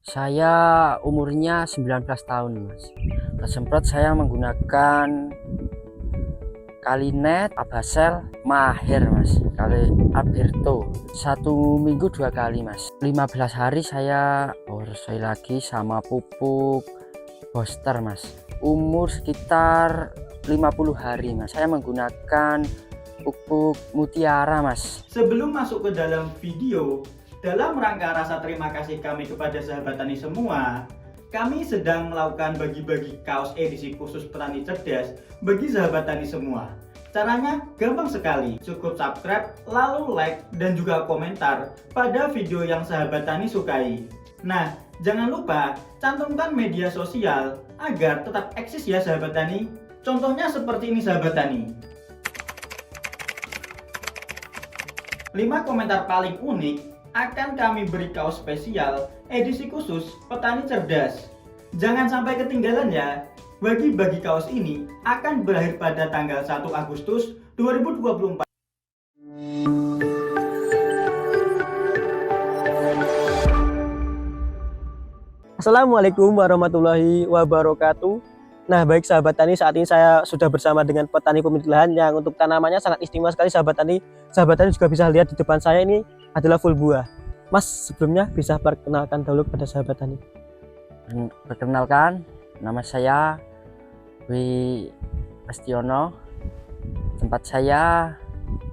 Saya umurnya 19 tahun, Mas. Semprot saya menggunakan Kalinet, Abasel, Maher, Mas. Kali Alberto. 1 minggu 2 kali, Mas. 15 hari saya borsoi lagi sama pupuk booster, Mas. Umur sekitar 50 hari, Mas. Saya menggunakan pupuk Mutiara, Mas. Sebelum masuk ke dalam video, dalam rangka rasa terima kasih kami kepada sahabat tani semua, kami sedang melakukan bagi-bagi kaos edisi khusus petani cerdas bagi sahabat tani semua. Caranya gampang sekali, cukup subscribe, lalu like, dan juga komentar pada video yang sahabat tani sukai. Nah, jangan lupa cantumkan media sosial agar tetap eksis ya sahabat tani. Contohnya seperti ini sahabat tani. 5 komentar paling unik akan kami beri kaos spesial edisi khusus petani cerdas. Jangan sampai ketinggalan ya. Bagi-bagi kaos ini akan berakhir pada tanggal 1 Agustus 2024. Assalamualaikum warahmatullahi wabarakatuh. Nah, baik sahabat tani, saat ini saya sudah bersama dengan petani pemilik lahan yang untuk tanamannya sangat istimewa sekali sahabat tani. Sahabat tani juga bisa lihat di depan saya ini adalah full buah. Mas, sebelumnya bisa perkenalkan dahulu kepada sahabat tani. Perkenalkan, nama saya Dwi Astiono. Tempat saya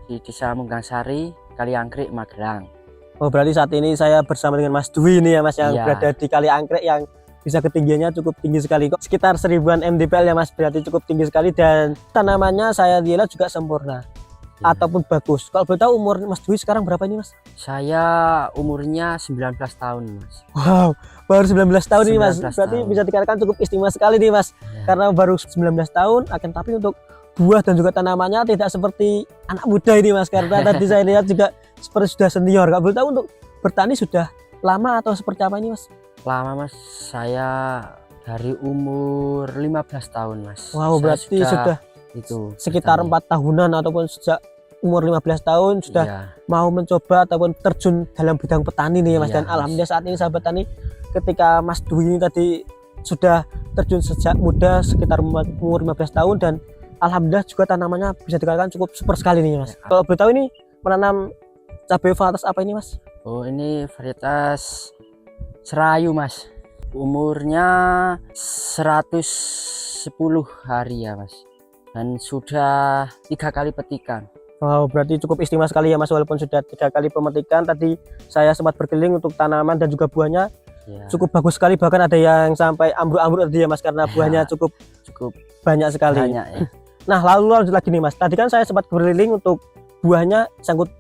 di Desa Munggangsari, Kaliangkrik, Magelang. Oh, berarti saat ini saya bersama dengan Mas Dwi ini ya Mas, yang Iya. berada di Kaliangkrik yang bisa ketinggiannya cukup tinggi sekali, kok sekitar 1000-an mdpl ya Mas, berarti cukup tinggi sekali dan tanamannya saya lihat juga sempurna ataupun bagus. Kalau boleh tahu umur Mas Dwi sekarang berapa ini Mas? Saya umurnya 19 tahun, Mas. Wow, baru 19 tahun nih Mas. 19 Berarti tahun. bisa dikatakan cukup istimewa sekali nih Mas. Ya. Karena baru 19 tahun, akan tapi untuk buah dan juga tanamannya tidak seperti anak muda ini Mas. Karena tadi saya lihat juga seperti sudah senior. Kalau boleh tahu untuk bertani sudah lama atau seperti apa ini Mas? Lama, Mas. Saya dari umur 15 tahun, Mas. Wow, Saya berarti sudah itu sekitar bertani. 4 tahunan ataupun sejak umur 15 tahun sudah Iya. mau mencoba ataupun terjun dalam bidang petani nih Mas. Iya, Dan Mas. alhamdulillah saat ini sahabat tani, ketika Mas Dwi ini tadi sudah terjun sejak muda sekitar umur 15 tahun dan alhamdulillah juga tanamannya bisa dikatakan cukup super sekali nih Mas. Ya. Kalau boleh tahu ini menanam cabai varietas apa ini Mas? Oh, ini varietas Serayu, Mas. Umurnya 110 hari ya, Mas. Dan sudah 3 kali petikan. Wow, berarti cukup istimewa sekali ya Mas, walaupun sudah 3 kali pemetikan. Tadi saya sempat berkeliling untuk tanaman dan juga buahnya Ya, cukup bagus sekali, bahkan ada yang sampai ambruk-ambruk tadi ya Mas, karena buahnya cukup cukup banyak sekali. banyak ya. Nah, lalu lanjut lagi nih Mas. Tadi kan saya sempat berkeliling untuk buahnya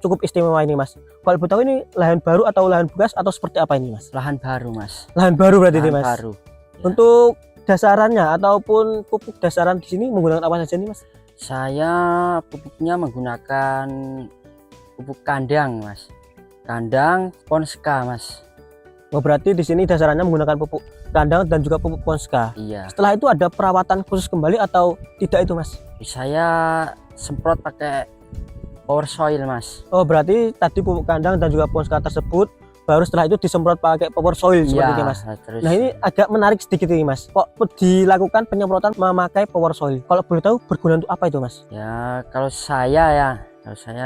cukup istimewa ini Mas. Kalau boleh tahu ini lahan baru atau lahan bekas atau seperti apa ini Mas? Lahan baru, Mas. Lahan baru berarti ini Lahan Mas. baru. Ya. Untuk dasarannya ataupun pupuk dasaran di sini menggunakan apa saja nih Mas? Saya pupuknya menggunakan pupuk kandang, Mas. Kandang Ponska, Mas. Oh, berarti di sini dasarannya menggunakan pupuk kandang dan juga pupuk Ponska. Iya. Setelah itu ada perawatan khusus kembali atau tidak itu Mas? Saya semprot pakai power soil, Mas. Oh, berarti tadi pupuk kandang dan juga Ponska tersebut baru setelah itu disemprot pakai power soil seperti Iya, ini Mas. terus Nah, ini agak menarik sedikit ini Mas. Kok dilakukan penyemprotan memakai power soil? Kalau boleh tahu berguna untuk apa itu Mas? ya kalau saya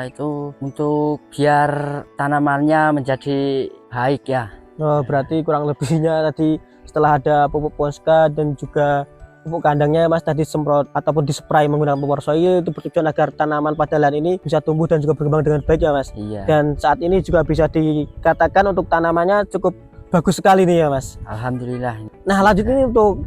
itu untuk biar tanamannya menjadi baik ya. Oh, berarti kurang lebihnya tadi setelah ada pupuk Ponska dan juga pupuk kandangnya Mas tadi semprot ataupun dispray menggunakan power soil, itu bertujuan agar tanaman pada lahan ini bisa tumbuh dan juga berkembang dengan baik ya Mas. Iya. Dan saat ini juga bisa dikatakan untuk tanamannya cukup bagus sekali nih ya Mas. Alhamdulillah. Nah, lanjut ini untuk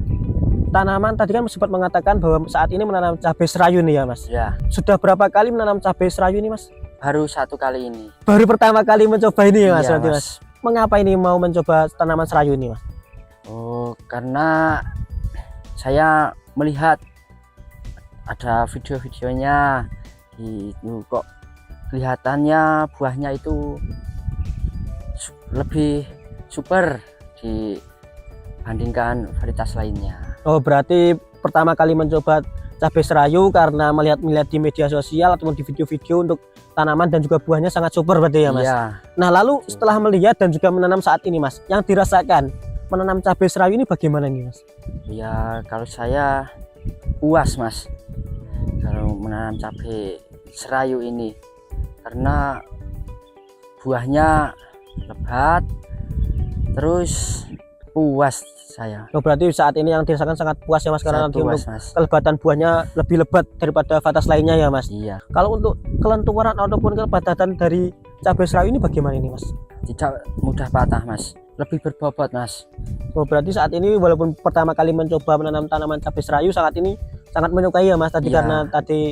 tanaman tadi kan sempat mengatakan bahwa saat ini menanam cabai serayu nih ya Mas. Ya, Sudah berapa kali menanam cabai serayu ini Mas? baru 1 kali ini. Baru pertama kali mencoba ini ya Mas, Iya, berarti Mas. Mengapa ini mau mencoba tanaman serayu ini Mas? Oh, karena saya melihat ada video-videonya itu kok kelihatannya buahnya itu lebih super dibandingkan varietas lainnya. Oh, berarti pertama kali mencoba cabai serayu karena melihat di media sosial ataupun di video-video untuk tanaman dan juga buahnya sangat super berarti ya Mas. Iya. Nah, lalu setelah melihat dan juga menanam saat ini Mas, yang dirasakan menanam cabai serayu ini bagaimana nih Mas? Ya kalau saya puas Mas kalau menanam cabai serayu ini, karena buahnya lebat, terus puas saya. Oh, berarti saat ini yang dirasakan sangat puas ya Mas, karena Saya nanti puas, untuk Mas. kelebatan buahnya lebih lebat daripada vatas lainnya ya Mas. Iya, Kalau untuk kelenturan ataupun kelebatan dari cabai serayu ini bagaimana ini Mas? tidak mudah patah Mas, lebih berbobot Mas. Oh, berarti saat ini walaupun pertama kali mencoba menanam tanaman cabai serayu sangat menyukai ya Mas tadi, Iya. karena tadi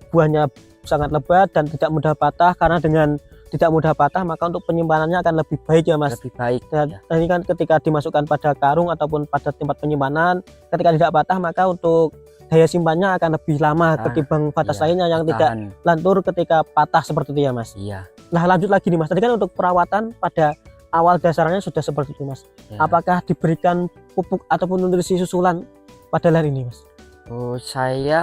buahnya sangat lebat dan tidak mudah patah. Karena dengan tidak mudah patah maka untuk penyimpanannya akan lebih baik ya Mas. Lebih baik. Dan Ya. ini kan ketika dimasukkan pada karung ataupun pada tempat penyimpanan, ketika tidak patah maka untuk daya simpannya akan lebih lama ketimbang vatas Iya, lainnya yang tidak tahan. lentur ketika patah seperti itu ya Mas. Iya. Nah, lanjut lagi nih Mas, tadi kan untuk perawatan pada awal dasarnya sudah seperti itu Mas. Ya. Apakah diberikan pupuk ataupun nutrisi susulan pada lahan ini Mas? Oh, saya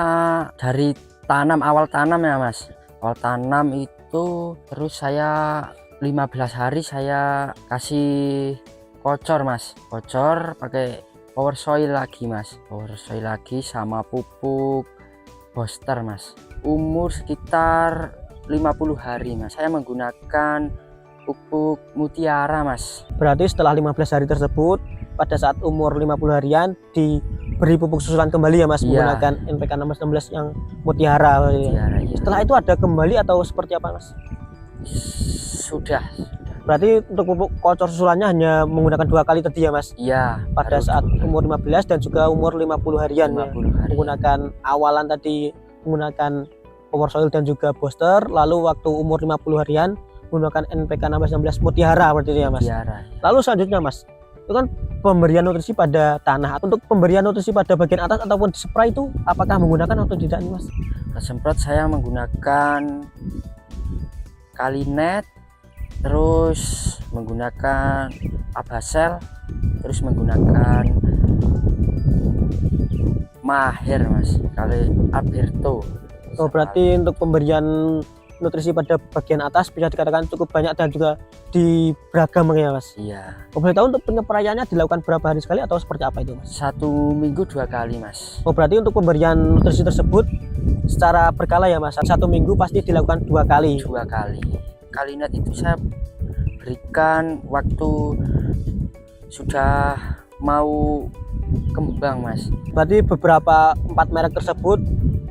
dari awal tanam ya Mas. Awal tanam itu terus saya 15 hari saya kasih kocor Mas. Kocor pakai power soil lagi Mas. Power soil lagi sama pupuk booster Mas. Umur sekitar 50 hari Mas. Saya menggunakan pupuk mutiara Mas. Berarti setelah 15 hari tersebut pada saat umur 50 harian diberi pupuk susulan kembali ya Mas, Iya. menggunakan NPK 1616 yang mutiara. Mutiara ya. Setelah itu ada kembali atau seperti apa Mas? Sudah. Berarti untuk pupuk kocor susulannya hanya menggunakan 2 kali tadi ya Mas, Iya. pada baru saat umur 15 dan juga umur 50 harian ya. 50 hari. Menggunakan awalan tadi menggunakan power soil dan juga booster, lalu waktu umur 50 harian menggunakan NPK 1616 mutiara berarti itu ya Mas. Mutiara. Lalu selanjutnya Mas, itu kan pemberian nutrisi pada tanah. Untuk pemberian nutrisi pada bagian atas ataupun spray itu apakah menggunakan atau tidak nih Mas? Semprot saya menggunakan Kalinet, terus menggunakan Abasel, terus menggunakan Maher Mas, kali Alberto. Oh, berarti untuk pemberian nutrisi pada bagian atas bisa dikatakan cukup banyak dan juga beragam ya Mas. Iya. Oh, boleh tahu untuk penyepraiannya dilakukan berapa hari sekali atau seperti apa itu Mas? 1 minggu 2 kali Mas. Oh, berarti untuk pemberian nutrisi tersebut secara berkala ya Mas. 1 minggu pasti dilakukan 2 kali. 2 kali. Kalinet itu saya berikan waktu sudah mau kembang Mas. Berarti beberapa 4 merek tersebut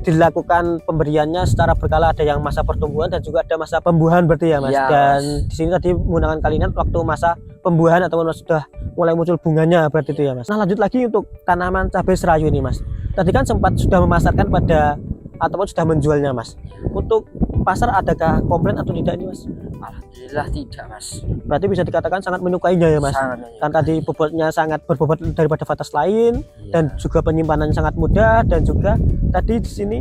dilakukan pemberiannya secara berkala, ada yang masa pertumbuhan dan juga ada masa pembuahan berarti ya Mas. Iya, Dan Mas. di sini tadi menggunakan Kalinet waktu masa pembuahan ataupun sudah mulai muncul bunganya berarti itu ya Mas. Nah, lanjut lagi untuk tanaman cabai serayu ini Mas. Tadi kan sempat sudah memasarkan pada ataupun sudah menjualnya Mas. Untuk pasar adakah komplain atau tidak ini Mas? Alhamdulillah tidak Mas. Berarti bisa dikatakan sangat menyukainya ya Mas. Sangat menyukai. Kan tadi bobotnya sangat berbobot daripada vatas lain. Iya. Dan juga penyimpanannya sangat mudah, dan juga tadi di sini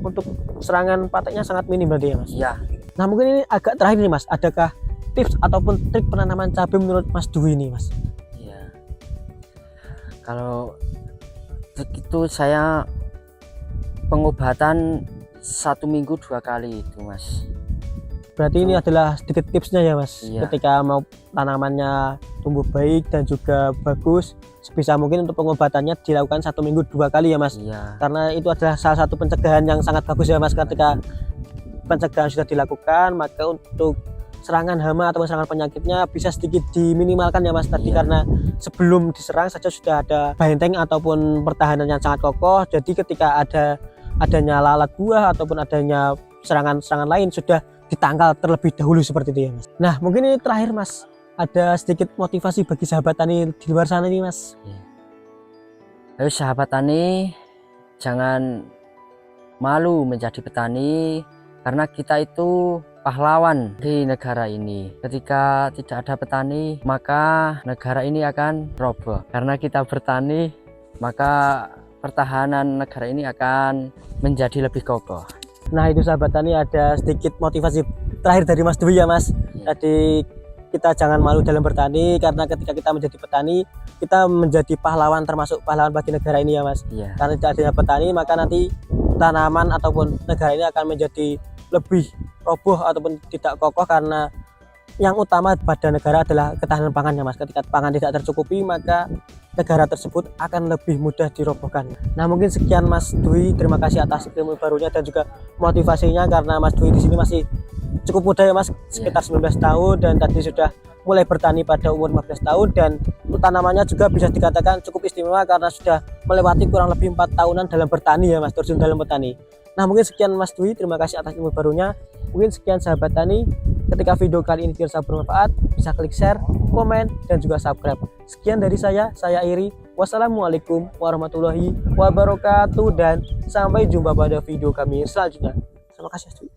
untuk serangan pateknya sangat minim berarti ya Mas. Iya. Nah, mungkin ini agak terakhir nih Mas, adakah tips ataupun trik penanaman cabai menurut Mas Dwi ini Mas? Iya. Kalau itu saya pengobatan 1 minggu 2 kali itu Mas. Berarti ini adalah sedikit tipsnya ya Mas. Iya. Ketika mau tanamannya tumbuh baik dan juga bagus, sebisa mungkin untuk pengobatannya dilakukan 1 minggu 2 kali ya Mas. Iya. Karena itu adalah salah satu pencegahan yang sangat bagus ya Mas. Ketika pencegahan sudah dilakukan, maka untuk serangan hama atau serangan penyakitnya bisa sedikit diminimalkan ya Mas tadi. Iya. Karena sebelum diserang saja sudah ada benteng ataupun pertahanan yang sangat kokoh. Jadi ketika adanya lalat buah ataupun adanya serangan-serangan lain sudah ditangkal terlebih dahulu seperti itu ya Mas. Nah, mungkin ini terakhir Mas, ada sedikit motivasi bagi sahabat tani di luar sana nih Mas. Ayo sahabat tani, jangan malu menjadi petani, karena kita itu pahlawan di negara ini. Ketika tidak ada petani, maka negara ini akan roboh. Karena kita bertani, maka pertahanan negara ini akan menjadi lebih kokoh. Nah, itu sahabat tani, ada sedikit motivasi terakhir dari Mas Dwi ya Mas. Tadi kita jangan malu dalam bertani, karena ketika kita menjadi petani, kita menjadi pahlawan, termasuk pahlawan bagi negara ini ya Mas. Iya. Karena tidak adanya petani, maka nanti tanaman ataupun negara ini akan menjadi lebih roboh ataupun tidak kokoh, karena yang utama pada negara adalah ketahanan pangannya, Mas. Ketika pangan tidak tercukupi, maka negara tersebut akan lebih mudah dirobohkan. Nah, mungkin sekian Mas Dwi. Terima kasih atas ilmu barunya dan juga motivasinya, karena Mas Dwi di sini masih cukup muda ya, Mas, sekitar 19 tahun, dan tadi sudah mulai bertani pada umur 15 tahun, dan tanamannya juga bisa dikatakan cukup istimewa karena sudah melewati kurang lebih 4 tahunan dalam bertani ya, Mas, terjun dalam bertani. Nah, mungkin sekian Mas Dwi, terima kasih atas ilmu barunya. Mungkin sekian sahabat tani, ketika video kali ini dirasa bermanfaat, bisa klik share, komen, dan juga subscribe. Sekian dari saya Iri. Wassalamualaikum warahmatullahi wabarakatuh, dan sampai jumpa pada video kami selanjutnya. Terima kasih Mas Dwi.